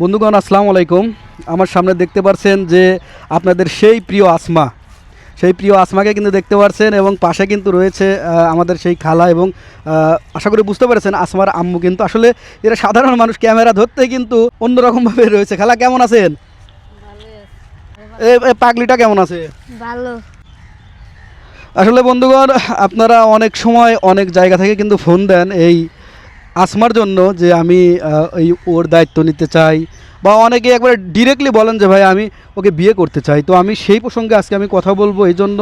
বন্ধুগণ আসসালামু আলাইকুম। আমার সামনে দেখতে পাচ্ছেন যে আপনাদের সেই প্রিয় আসমা, সেই প্রিয় আসমাকে কিন্তু দেখতে পাচ্ছেন এবং পাশে কিন্তু রয়েছে আমাদের সেই খালা এবং আশা করি বুঝতে পেরেছেন আসমার আম্মু। কিন্তু আসলে এরা সাধারণ মানুষ, ক্যামেরা ধরতে কিন্তু অন্যরকমভাবে রয়েছে। খালা কেমন আছেন? এই পাগলিটা কেমন আছে? ভালো। আসলে বন্ধুগণ, আপনারা অনেক সময় অনেক জায়গা থেকে কিন্তু ফোন দেন এই আসমার জন্য যে আমি এই ওর দায়িত্ব নিতে চাই, বা অনেকে একবারে ডিরেক্টলি বলেন যে ভাই আমি ওকে বিয়ে করতে চাই। তো আমি সেই প্রসঙ্গে আজকে আমি কথা বলবো, এই জন্য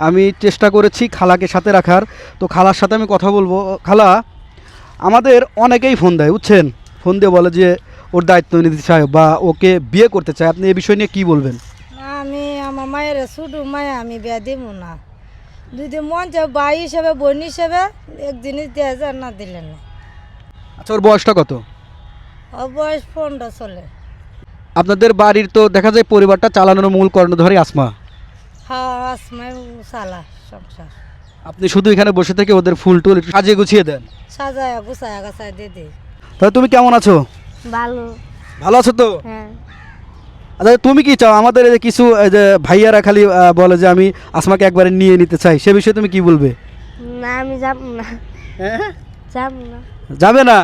আমি চেষ্টা করেছি খালাকে সাথে রাখার। তো খালার সাথে আমি কথা বলবো। খালা, আমাদের অনেকেই ফোন দেয়, বুঝছেন, ফোন দিয়ে বলে যে ওর দায়িত্ব নিতে চায় বা ওকে বিয়ে করতে চায়। আপনি এই বিষয় নিয়ে কী বলবেন? আমি আমার মায়ের শুধু মায়া আমি বিয়া দিব না, যদি মন চায় ভাই হিসেবে বোন হিসেবে এক জিনিস দেওয়া যায়, না দিলেন না। আচ্ছা, ওর বয়সটা কত? ও বয়স 15 চলে। আপনাদের বাড়ির তো দেখা যায় পরিবারটা চালানোর মূল কর্ণধারী আসমা। হ্যাঁ, আসমাই চালা সংসার। আপনি শুধু এখানে বসে থেকে ওদের ফুল টুল একটু সাজিয়ে গুছিয়ে দেন। সাজায় গুছায় গাছায় দিয়ে দিই। তাহলে তুমি কেমন আছো? ভালো। ভালো আছো তো? হ্যাঁ। আচ্ছা, তুমি কি চাও? আমাদের এই যে কিছু এই যে ভাইয়ারা খালি বলে যে আমি আসমাকে একবারে নিয়ে নিতে চাই, সে বিষয়ে তুমি কি বলবে? না, আমি যাব না। হ্যাঁ, যাব না। যাবে না?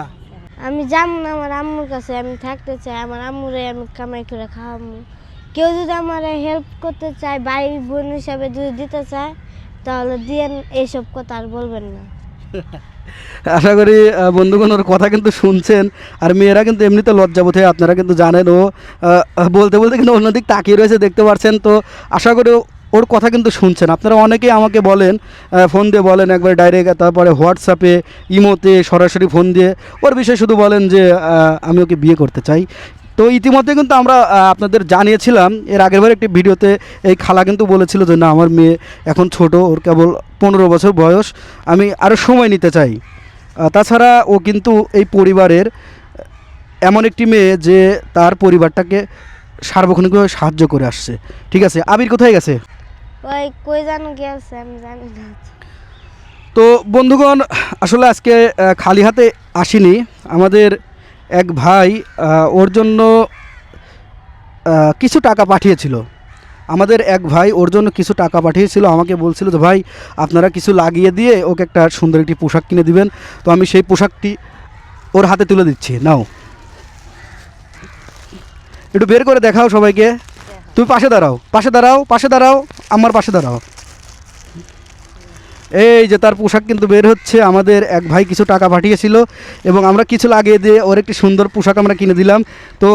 আমি যাব না, আমার আম্মুর কাছে আমি থাকতে চাই। আমার আম্মুরে আমি কামাই করে খাওয়াবো। কেউ যদি আমার হেল্প করতে চায়, ভাই বোন হিসাবে যদি দিতে চায়, তাহলে দিয়েন। এইসব কথা আর বলবেন না। আশা করি বন্ধুগণ ওর কথা কিন্তু শুনছেন। আর মেয়েরা কিন্তু এমনিতে লজ্জাবোধ হয়, আপনারা কিন্তু জানেন। ও বলতে বলতে কিন্তু অন্যদিক তাকিয়ে রয়েছে, দেখতে পাচ্ছেন। তো আশা করি ওর কথা কিন্তু শুনছেন। আপনারা অনেকেই আমাকে বলেন, ফোন দিয়ে বলেন, একবার ডাইরেক্ট, তারপরে হোয়াটসঅ্যাপে, ইমোতে সরাসরি ফোন দিয়ে ওর বিষয়ে শুধু বলেন যে আমি ওকে বিয়ে করতে চাই। তো ইতিমধ্যে কিন্তু আমরা আপনাদের জানিয়েছিলাম এর আগেরবার একটি ভিডিওতে, এই খালা কিন্তু বলেছিল যে না, আমার মেয়ে এখন ছোট, ওর কেবল 15 বছর বয়স, আমি আরও সময় নিতে চাই। তাছাড়া ও কিন্তু এই পরিবারের এমন একটি মেয়ে যে তার পরিবারটাকে সার্বক্ষণিকভাবে সাহায্য করে আসছে। ঠিক আছে, আবির কোথায় গেছে? ওই কই জানো গেছে, আমি জানি না। তো বন্ধুগণ, আসলে আজকে খালি হাতে আসিনি। আমাদের এক ভাই ওর জন্য কিছু টাকা পাঠিয়েছিল। আমাদের এক ভাই ওর জন্য কিছু টাকা পাঠিয়েছিল, আমাকে বলছিল যে ভাই আপনারা কিছু লাগিয়ে দিয়ে ওকে একটা সুন্দর একটি পোশাক কিনে দিবেন। তো আমি সেই পোশাকটি ওর হাতে তুলে দিচ্ছি, নাও। একটু বের করে দেখাও সবাইকে। তুমি পাশে দাঁড়াও, পাশে দাঁড়াও, পাশে দাঁড়াও, আমার পাশে দাঁড়াও। এই যে তার পোশাক কিন্তু বের হচ্ছে। আমাদের এক ভাই কিছু টাকা পাঠিয়েছিল এবং আমরা কিছু লাগিয়ে দিয়ে ওর একটি সুন্দর পোশাক আমরা কিনে দিলাম। তো